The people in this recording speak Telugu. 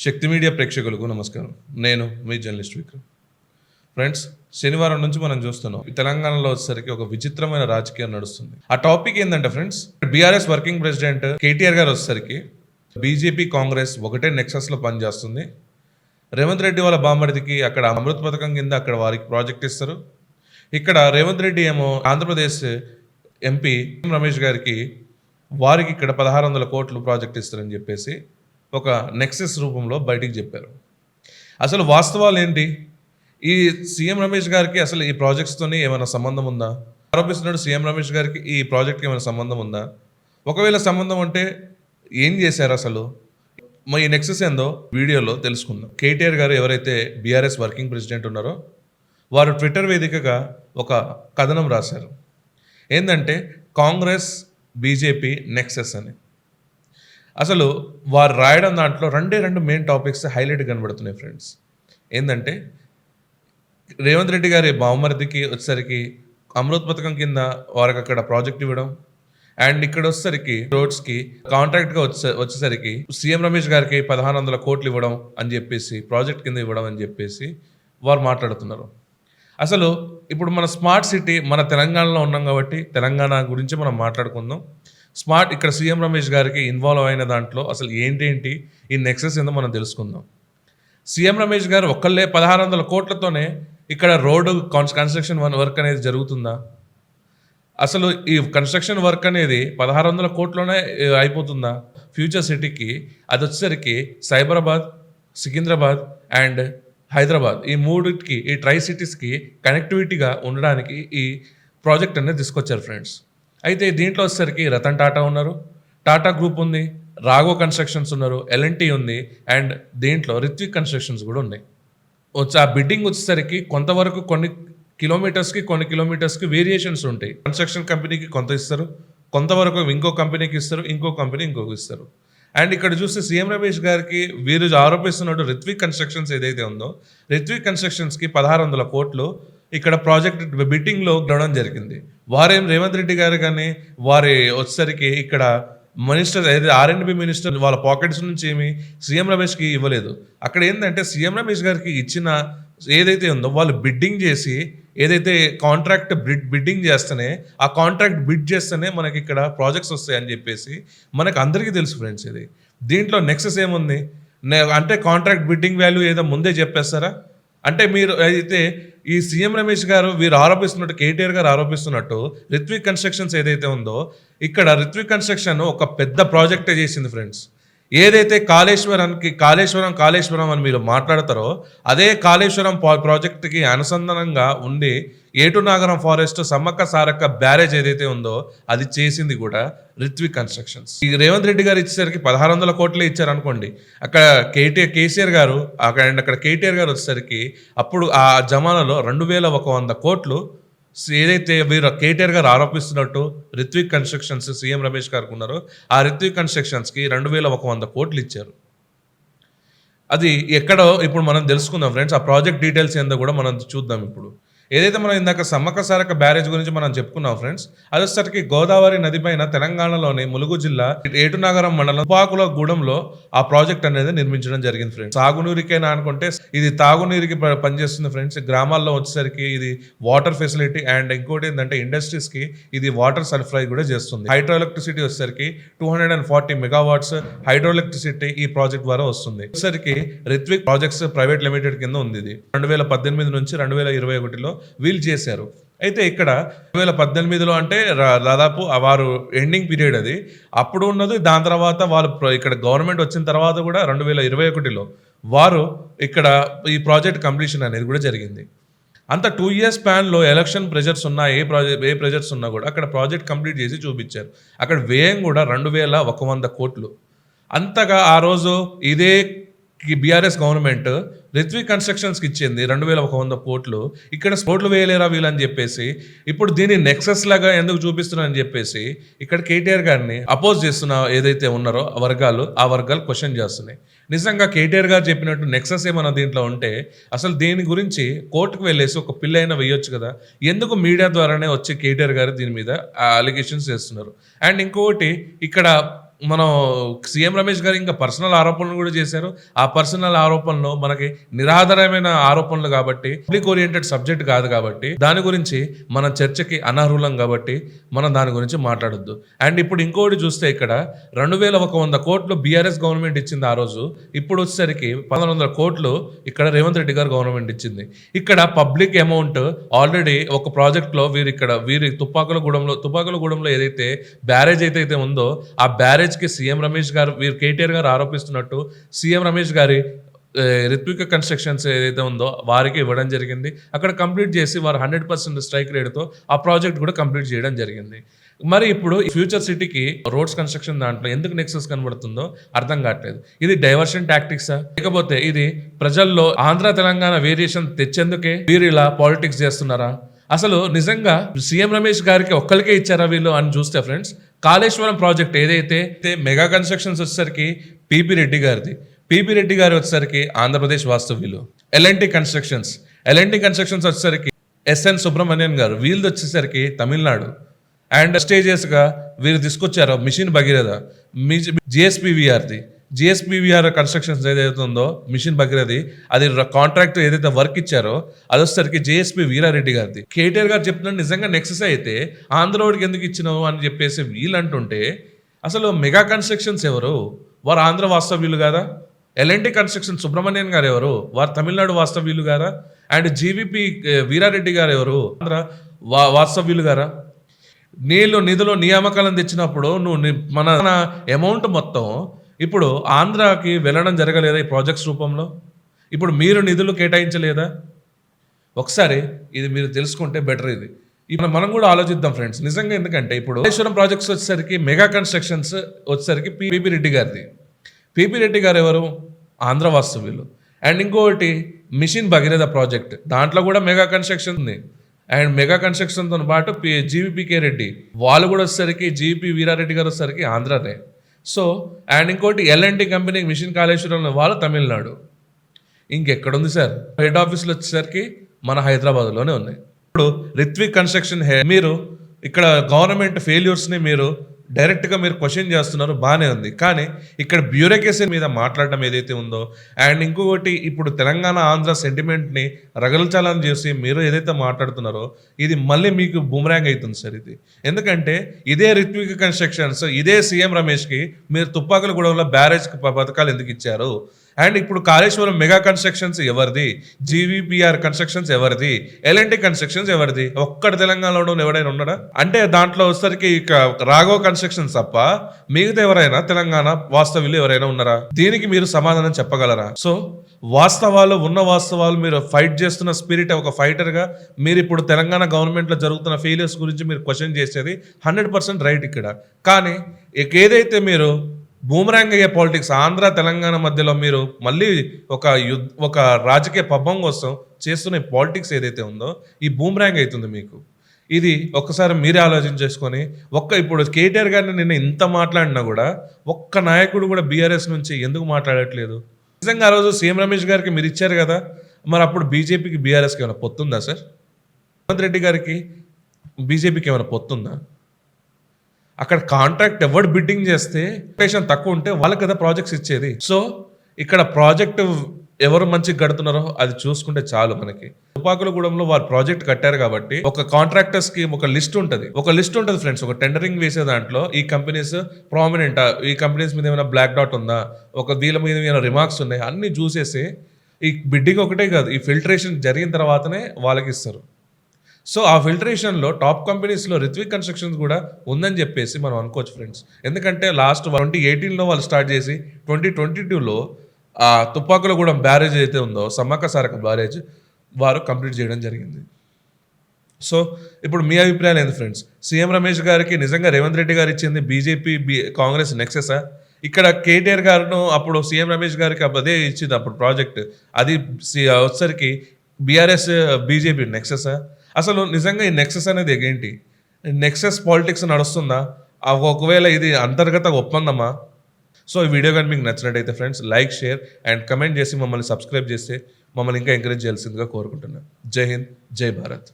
శక్తి మీడియా ప్రేక్షకులకు నమస్కారం. నేను మీ జర్నలిస్ట్ విక్రమ్. ఫ్రెండ్స్, శనివారం నుంచి మనం చూస్తున్నాం తెలంగాణలో వచ్చేసరికి ఒక విచిత్రమైన రాజకీయం నడుస్తుంది. ఆ టాపిక్ ఏంటంటే friends, BRS working president KTR గారు వచ్చేసరికి బీజేపీ కాంగ్రెస్ ఒకటే నెక్సస్లో పనిచేస్తుంది. రేవంత్ రెడ్డి వాళ్ళ బామ్మడికి అక్కడ అమృత్ పథకం కింద అక్కడ వారికి ప్రాజెక్ట్ ఇస్తారు. ఇక్కడ రేవంత్ రెడ్డి ఏమో ఆంధ్రప్రదేశ్ ఎంపీ రమేష్ గారికి వారికి ఇక్కడ 1600 కోట్లు ప్రాజెక్ట్ ఇస్తారని చెప్పేసి ఒక నెక్సెస్ రూపంలో బయటికి చెప్పారు. అసలు వాస్తవాలు ఏంటి? ఈ సీఎం రమేష్ గారికి అసలు ఈ ప్రాజెక్ట్స్తోని ఏమైనా సంబంధం ఉందా? ఆరోపిస్తున్నాడు సీఎం రమేష్ గారికి ఈ ప్రాజెక్ట్కి ఏమైనా సంబంధం ఉందా? ఒకవేళ సంబంధం ఉంటే ఏం చేశారు అసలు? ఈ నెక్సెస్ ఏందో వీడియోలో తెలుసుకుందాం. కేటీఆర్ గారు ఎవరైతే బీఆర్ఎస్ వర్కింగ్ ప్రెసిడెంట్ ఉన్నారో వారు ట్విట్టర్ వేదికగా ఒక కథనం రాశారు. ఏంటంటే కాంగ్రెస్ బీజేపీ నెక్సెస్ అని. అసలు వారు రాయడం దాంట్లో రెండు మెయిన్ టాపిక్స్ హైలైట్ కనబడుతున్నాయి ఫ్రెండ్స్. ఏంటంటే రేవంత్ రెడ్డి గారి బావమరిదికి వచ్చేసరికి అమృత్ పథకం కింద వారికి అక్కడ ప్రాజెక్ట్ ఇవ్వడం, అండ్ ఇక్కడ వచ్చేసరికి రోడ్స్కి కాంట్రాక్ట్గా వచ్చేసరికి సీఎం రమేష్ గారికి 1600 కోట్లు ఇవ్వడం అని చెప్పేసి ప్రాజెక్ట్ కింద ఇవ్వడం అని చెప్పేసి వారు మాట్లాడుతున్నారు. అసలు ఇప్పుడు మన స్మార్ట్ సిటీ మన తెలంగాణలో ఉన్నాం కాబట్టి తెలంగాణ గురించి మనం మాట్లాడుకుందాం. స్మార్ట్ ఇక్కడ సీఎం రమేష్ గారికి ఇన్వాల్వ్ అయిన దాంట్లో అసలు ఏంటి ఈ నెక్సెస్ ఏందో మనం తెలుసుకుందాం. సీఎం రమేష్ గారు ఒక్కళ్ళే 1600 కోట్లతోనే ఇక్కడ రోడ్డు కన్స్ట్రక్షన్ వర్క్ అనేది జరుగుతుందా? అసలు ఈ కన్స్ట్రక్షన్ వర్క్ అనేది 1600 కోట్లోనే అయిపోతుందా? ఫ్యూచర్ సిటీకి అది వచ్చేసరికి సైబరాబాద్, సికింద్రాబాద్ అండ్ హైదరాబాద్ ఈ మూడిటికి ఈ ట్రై సిటీస్కి కనెక్టివిటీగా ఉండడానికి ఈ ప్రాజెక్ట్ అనేది తీసుకొచ్చారు ఫ్రెండ్స్. అయితే దీంట్లో వచ్చేసరికి రతన్ టాటా ఉన్నారు, టాటా గ్రూప్ ఉంది, రాఘో కన్స్ట్రక్షన్స్ ఉన్నారు, ఎల్ఎన్టీ ఉంది, అండ్ దీంట్లో రిత్విక్ కన్స్ట్రక్షన్స్ కూడా ఉన్నాయి. ఆ బిడ్డింగ్ వచ్చేసరికి కొంతవరకు కొన్ని కిలోమీటర్స్కి వేరియేషన్స్ ఉంటాయి. కన్స్ట్రక్షన్ కంపెనీకి కొంత ఇస్తారు, కొంతవరకు ఇంకో కంపెనీకి ఇస్తారు, ఇంకో కంపెనీ ఇంకొక ఇస్తారు. అండ్ ఇక్కడ చూస్తే సీఎం రమేష్ గారికి వీరు ఆరోపిస్తున్నట్టు రిత్విక్ కన్స్ట్రక్షన్స్ ఏదైతే ఉందో రిత్విక్ కన్స్ట్రక్షన్స్కి 1600 కోట్లు ఇక్కడ ప్రాజెక్ట్ బిడ్డింగ్లో గడవడం జరిగింది. వారేం రేవంత్ రెడ్డి గారు కానీ వారి వచ్చేసరికి ఇక్కడ మినిస్టర్ ఏదైతే R&B మినిస్టర్ వాళ్ళ పాకెట్స్ నుంచి ఏమి సీఎం రమేష్కి ఇవ్వలేదు. అక్కడ ఏంటంటే సీఎం రమేష్ గారికి ఇచ్చిన ఏదైతే ఉందో వాళ్ళు బిడ్డింగ్ చేసి ఏదైతే కాంట్రాక్ట్ బిడ్డింగ్ చేస్తేనే ఆ కాంట్రాక్ట్ బిడ్ చేస్తేనే మనకి ఇక్కడ ప్రాజెక్ట్స్ వస్తాయని చెప్పేసి మనకు అందరికీ తెలుసు ఫ్రెండ్స్. ఇది దీంట్లో నెక్సెస్ ఏముంది అంటే కాంట్రాక్ట్ బిడ్డింగ్ వాల్యూ ఏదో ముందే చెప్పేస్తారా? అంటే మీరు అయితే ఈ సీఎం రమేష్ గారు వీరు ఆరోపిస్తున్నట్టు కేటీఆర్ గారు ఆరోపిస్తున్నట్టు రిత్విక్ కన్స్ట్రక్షన్స్ ఏదైతే ఉందో ఇక్కడ రిత్విక్ కన్స్ట్రక్షన్ ఒక పెద్ద ప్రాజెక్టే చేసింది ఫ్రెండ్స్. ఏదైతే కాళేశ్వరం అని మీరు మాట్లాడతారో అదే కాళేశ్వరం ప్రాజెక్టుకి అనుసంధానంగా ఉండి ఏటు నాగరం ఫారెస్ట్ సమ్మక్క సారక్క బ్యారేజ్ ఏదైతే ఉందో అది చేసింది కూడా రిత్విక్ కన్స్ట్రక్షన్స్. ఈ రేవంత్ రెడ్డి గారు ఇచ్చేసరికి 1600 కోట్లే ఇచ్చారు అనుకోండి. అక్కడ కేసీఆర్ గారు అక్కడ కేటీఆర్ గారు వచ్చేసరికి అప్పుడు ఆ జమానాలో 2100 కోట్లు ఏదైతే వీరు కేటీఆర్ గారు ఆరోపిస్తున్నట్టు రిత్విక్ కన్స్ట్రక్షన్స్ సీఎం రమేష్ గారికి ఉన్నారో ఆ రిత్విక్ కన్స్ట్రక్షన్స్కి 2100 కోట్లు ఇచ్చారు. అది ఎక్కడో ఇప్పుడు మనం తెలుసుకుందాం ఫ్రెండ్స్. ఆ ప్రాజెక్ట్ డీటెయిల్స్ ఏందో కూడా మనం చూద్దాం. ఇప్పుడు ఏదైతే మనం ఇందాక సమ్మక్క సారక్క బ్యారేజ్ గురించి మనం చెప్పుకున్నాం ఫ్రెండ్స్, అది వచ్చేసరికి గోదావరి నది పైన తెలంగాణలోని ములుగు జిల్లా ఏటునాగరం మండలం పాకుల గూడెంలో ఆ ప్రాజెక్ట్ అనేది నిర్మించడం జరిగింది ఫ్రెండ్స్. సాగునీరికైనా అనుకుంటే ఇది తాగునీరుకి పనిచేస్తుంది ఫ్రెండ్స్. గ్రామాల్లో వచ్చేసరికి ఇది వాటర్ ఫెసిలిటీ అండ్ ఇంకోటి ఏంటంటే ఇండస్ట్రీస్కి ఇది వాటర్ సరఫరా కూడా చేస్తుంది. హైడ్రో ఎలక్ట్రిసిటీ వచ్చేసరికి 240 మెగావాట్స్ హైడ్రో ఎలక్ట్రిసిటీ ఈ ప్రాజెక్ట్ ద్వారా వస్తుంది. వచ్చేసరికి రిత్విక్ ప్రాజెక్ట్స్ ప్రైవేట్ లిమిటెడ్ కింద ఉంది. ఇది 2018 నుంచి 2021లో వీళ్ళు చేశారు. అయితే ఇక్కడ 2018లో అంటే దాదాపు వారు ఎండింగ్ పీరియడ్ అది అప్పుడు ఉన్నది. దాని తర్వాత వాళ్ళు ఇక్కడ గవర్నమెంట్ వచ్చిన తర్వాత కూడా 2021లో వారు ఇక్కడ ఈ ప్రాజెక్ట్ కంప్లీషన్ అనేది కూడా జరిగింది. అంత 2 years స్పాన్లో ఎలక్షన్ ప్రెజర్స్ ఉన్నా ఏ ప్రెజర్స్ ఉన్నా కూడా అక్కడ ప్రాజెక్ట్ కంప్లీట్ చేసి చూపించారు. అక్కడ వ్యయం కూడా 2100 కోట్లు. అంతగా ఆ రోజు ఇదే బీఆర్ఎస్ గవర్నమెంట్ రిత్విక్ కన్స్ట్రక్షన్స్కి ఇచ్చింది 2100 కోట్లు. ఇక్కడ కోట్లు వేయలేరా వీళ్ళని చెప్పేసి ఇప్పుడు దీన్ని నెక్సెస్ లాగా ఎందుకు చూపిస్తున్నారని చెప్పేసి ఇక్కడ కేటీఆర్ గారిని అపోజ్ చేస్తున్న ఏదైతే ఉన్నారో ఆ వర్గాలు క్వశ్చన్ చేస్తున్నాయి. నిజంగా కేటీఆర్ గారు చెప్పినట్టు నెక్సెస్ ఏమన్నా దీంట్లో ఉంటే అసలు దీని గురించి కోర్టుకు వెళ్ళేసి ఒక పిల్ అయినా వేయొచ్చు కదా. ఎందుకు మీడియా ద్వారానే వచ్చి కేటీఆర్ గారు దీని మీద అలిగేషన్స్ చేస్తున్నారు. అండ్ ఇంకొకటి ఇక్కడ మనం సీఎం రమేష్ గారు ఇంకా పర్సనల్ ఆరోపణలు కూడా చేశారు. ఆ పర్సనల్ ఆరోపణలు మనకి నిరాధారమైన ఆరోపణలు కాబట్టి, పబ్లిక్ ఓరియంటెడ్ సబ్జెక్ట్ కాదు కాబట్టి, దాని గురించి మన చర్చకి అనర్హులం కాబట్టి మనం దాని గురించి మాట్లాడొద్దు. అండ్ ఇప్పుడు ఇంకోటి చూస్తే ఇక్కడ 2,100 కోట్లు బీఆర్ఎస్ గవర్నమెంట్ ఇచ్చింది ఆ రోజు. ఇప్పుడు వచ్చేసరికి 1,100 కోట్లు ఇక్కడ రేవంత్ రెడ్డి గారు గవర్నమెంట్ ఇచ్చింది. ఇక్కడ పబ్లిక్ అమౌంట్ ఆల్రెడీ ఒక ప్రాజెక్ట్లో వీరి తుపాకులగూడెంలో ఏదైతే బ్యారేజ్ అయితే ఉందో ఆ బ్యారేజ్ కి సీఎం రమేష్ గారు కేటీఆర్ గారు ఆరోపిస్తున్నట్టు సీఎం రమేష్ గారి రిత్విక కన్స్ట్రక్షన్స్ ఏదైతే ఉందో వారికి ఇవ్వడం జరిగింది. అక్కడ కంప్లీట్ చేసి వారు 100% స్ట్రైక్ రేట్తో ఆ ప్రాజెక్ట్ కూడా కంప్లీట్ చేయడం జరిగింది. మరి ఇప్పుడు ఫ్యూచర్ సిటీకి రోడ్స్ కన్స్ట్రక్షన్ దాంట్లో ఎందుకు నెక్సెస్ కనబడుతుందో అర్థం కావట్లేదు. ఇది డైవర్షన్ టాక్టిక్సా, లేకపోతే ఇది ప్రజల్లో ఆంధ్ర తెలంగాణ వేరియేషన్ తెచ్చేందుకే వీరు ఇలా పాలిటిక్స్ చేస్తున్నారా? అసలు నిజంగా సీఎం రమేష్ గారికి ఒక్కరికే ఇచ్చారా వీళ్ళు అని చూస్తే ఫ్రెండ్స్, కాళేశ్వరం ప్రాజెక్ట్ ఏదైతే మెగా కన్స్ట్రక్షన్స్ వచ్చేసరికి పీపీ రెడ్డి గారు వచ్చేసరికి ఆంధ్రప్రదేశ్ వాస్తవ్యులు. ఎల్ఎన్టీ కన్స్ట్రక్షన్స్ వచ్చేసరికి ఎస్ఎన్ సుబ్రహ్మణ్యన్ గారు, వీళ్ళు వచ్చేసరికి తమిళనాడు. అండ్ స్టేజెస్గా వీరు తీసుకొచ్చారు మిషన్ భగీరథ, జిఎస్పీవీఆర్ కన్స్ట్రక్షన్స్ ఏదైతే ఉందో మిషన్ భగీరథి, అది కాంట్రాక్ట్ ఏదైతే వర్క్ ఇచ్చారో అది వచ్చేసరికి జేఎస్పీ వీరారెడ్డి గారిది. కేటీఆర్ గారు చెప్తున్నారు నిజంగా నెక్సెస్ అయితే ఆంధ్రోడికి ఎందుకు ఇచ్చినావు అని చెప్పేసి వీళ్ళు అంటుంటే, అసలు మెగా కన్స్ట్రక్షన్స్ ఎవరు? వారు ఆంధ్ర వాస్తవ్యులు కాదా? ఎల్ఎన్టీ కన్స్ట్రక్షన్ సుబ్రహ్మణ్యన్ గారు ఎవరు? వారు తమిళనాడు వాస్తవ్యులు గారా? అండ్ జీవీపీ వీరారెడ్డి గారు ఎవరు? ఆంధ్ర వాస్తవ్యులు గారా? నిధులు నియామకాలను తెచ్చినప్పుడు మన అమౌంట్ మొత్తం ఇప్పుడు ఆంధ్రాకి వెళ్ళడం జరగలేదా ఈ ప్రాజెక్ట్స్ రూపంలో? ఇప్పుడు మీరు నిధులు కేటాయించలేదా? ఒకసారి ఇది మీరు తెలుసుకుంటే బెటర్. ఇది ఇప్పుడు మనం కూడా ఆలోచిద్దాం ఫ్రెండ్స్ నిజంగా. ఎందుకంటే ఇప్పుడు కాళేశ్వరం ప్రాజెక్ట్స్ వచ్చేసరికి మెగా కన్స్ట్రక్షన్స్ వచ్చేసరికి పీపీ రెడ్డి గారిది. పీపీ రెడ్డి గారు ఎవరు? ఆంధ్ర వాస్తవ్యులు. అండ్ ఇంకొకటి మిషన్ భగీరథ ప్రాజెక్ట్, దాంట్లో కూడా మెగా కన్స్ట్రక్షన్ ఉంది. అండ్ మెగా కన్స్ట్రక్షన్తో పాటు జీవీపీకే రెడ్డి వాళ్ళు కూడా వచ్చేసరికి జీవీపీ వీరారెడ్డి గారు వచ్చేసరికి ఆంధ్రానే. సో అండ్ ఇంకోటి ఎల్ఎన్టీ కంపెనీ మిషన్ కాళేశ్వరంలో వాళ్ళు తమిళనాడు. ఇంకెక్కడుంది సార్? హెడ్ ఆఫీసులు వచ్చేసరికి మన హైదరాబాద్లోనే ఉన్నాయి. ఇప్పుడు రిత్విక్ కన్స్ట్రక్షన్ మీరు ఇక్కడ గవర్నమెంట్ ఫెయిల్యూర్స్ని మీరు డైరెక్ట్గా మీరు క్వశ్చన్ చేస్తున్నారు, బాగానే ఉంది. కానీ ఇక్కడ బ్యూరోక్రసీ మీద మాట్లాడడం ఏదైతే ఉందో, అండ్ ఇంకొకటి ఇప్పుడు తెలంగాణ ఆంధ్ర సెంటిమెంట్ని రగల్చాలని చేసి మీరు ఏదైతే మాట్లాడుతున్నారో ఇది మళ్ళీ మీకు బూమరాంగ్ అవుతుంది సార్ ఇది. ఎందుకంటే ఇదే రిత్విక్ కన్స్ట్రక్షన్స్, ఇదే సీఎం రమేష్కి మీరు తుపాకులగూడెంలో బ్యారేజ్ పథకాలు ఎందుకు ఇచ్చారు? అండ్ ఇప్పుడు కాళేశ్వరం మెగా కన్స్ట్రక్షన్స్ ఎవరిది? జీవీపీఆర్ కన్స్ట్రక్షన్స్ ఎవరిది? ఎల్ఎన్టీ కన్స్ట్రక్షన్స్ ఎవరిది? ఒక్కడ తెలంగాణలో ఎవరైనా ఉన్నాడా? అంటే దాంట్లో వచ్చేసరికి ఇక రాఘవ కన్స్ట్రక్షన్స్ తప్ప మిగతా ఎవరైనా తెలంగాణ వాస్తవ్యులు ఎవరైనా ఉన్నారా? దీనికి మీరు సమాధానం చెప్పగలరా? సో వాస్తవాలు మీరు ఫైట్ చేస్తున్న స్పిరిట్, ఒక ఫైటర్గా మీరు ఇప్పుడు తెలంగాణ గవర్నమెంట్లో జరుగుతున్న ఫెయిలియర్స్ గురించి మీరు క్వశ్చన్ చేసేది 100% రైట్ ఇక్కడ. కానీ ఏదైతే మీరు బూమరాంగ్ అయ్యే పాలిటిక్స్ ఆంధ్ర తెలంగాణ మధ్యలో మీరు మళ్ళీ ఒక రాజకీయ పబ్బం కోసం చేస్తున్న పాలిటిక్స్ ఏదైతే ఉందో ఈ బూమరాంగ్ అవుతుంది మీకు. ఇది ఒక్కసారి మీరే ఆలోచన చేసుకొని ఇప్పుడు కేటీఆర్ గారిని నిన్న ఇంత మాట్లాడినా కూడా ఒక్క నాయకుడు కూడా బీఆర్ఎస్ నుంచి ఎందుకు మాట్లాడట్లేదు? నిజంగా ఆ రోజు సీఎం రమేష్ గారికి మీరు ఇచ్చారు కదా, మరి అప్పుడు బీజేపీకి బీఆర్ఎస్కి ఏమైనా పొత్తుందా సార్? రేవంత్ రెడ్డి గారికి బీజేపీకి ఏమైనా పొత్తుందా? అక్కడ కాంట్రాక్ట్ ఎవరు బిడ్డింగ్ చేస్తే పేషన్ తక్కువ ఉంటే వాళ్ళకి కదా ప్రాజెక్ట్స్ ఇచ్చేది. సో ఇక్కడ ప్రాజెక్ట్ ఎవరు మంచిగా కడుతున్నారో అది చూసుకుంటే చాలు మనకి. తుపాకులగూడెంలో వారు ప్రాజెక్ట్ కట్టారు కాబట్టి ఒక కాంట్రాక్టర్స్ కి ఒక లిస్ట్ ఉంటుంది ఫ్రెండ్స్. ఒక టెండరింగ్ వేసే దాంట్లో ఈ కంపెనీస్ ప్రామినెంట్, ఈ కంపెనీస్ మీద ఏమైనా బ్లాక్ డాట్ ఉందా, వీళ్ళ మీద ఏమైనా రిమార్క్స్ ఉన్నాయి, అన్ని చూసేసి ఈ బిడ్డింగ్ ఒకటే కాదు, ఈ ఫిల్టరేషన్ జరిగిన తర్వాతనే వాళ్ళకి ఇస్తారు. సో ఆ ఫిల్టరేషన్లో టాప్ కంపెనీస్లో రిత్విక్ కన్స్ట్రక్షన్స్ కూడా ఉందని చెప్పేసి మనం అనుకోవచ్చు ఫ్రెండ్స్. ఎందుకంటే లాస్ట్ 2018లో వాళ్ళు స్టార్ట్ చేసి 2022లో ఆ తుపాకులగూడెం బ్యారేజ్ అయితే ఉందో సమ్మక్క సారక్క బ్యారేజ్ వారు కంప్లీట్ చేయడం జరిగింది. సో ఇప్పుడు మీ అభిప్రాయాలు ఏంది ఫ్రెండ్స్? సీఎం రమేష్ గారికి నిజంగా రేవంత్ రెడ్డి గారు ఇచ్చింది బీజేపీ కాంగ్రెస్ నెక్సెసా? ఇక్కడ కేటీఆర్ గారును అప్పుడు సీఎం రమేష్ గారికి అదే ఇచ్చింది అప్పుడు ప్రాజెక్ట్, అది వచ్చరికి బీఆర్ఎస్ బీజేపీ నెక్సెసా? అసలు నిజంగా ఈ నెక్సెస్ అనేది ఏంటి? నెక్సెస్ పాలిటిక్స్ నడుస్తుందా? ఒకవేళ ఇది అంతర్గత ఒప్పందమా? సో ఈ వీడియో కానీ మీకు నచ్చినట్టయితే friends like, share and comment చేసి మమ్మల్ని సబ్స్క్రైబ్ చేస్తే మమ్మల్ని ఇంకా ఎంకరేజ్ చేయాల్సిందిగా కోరుకుంటున్నాను. జై హింద్, జై భారత్.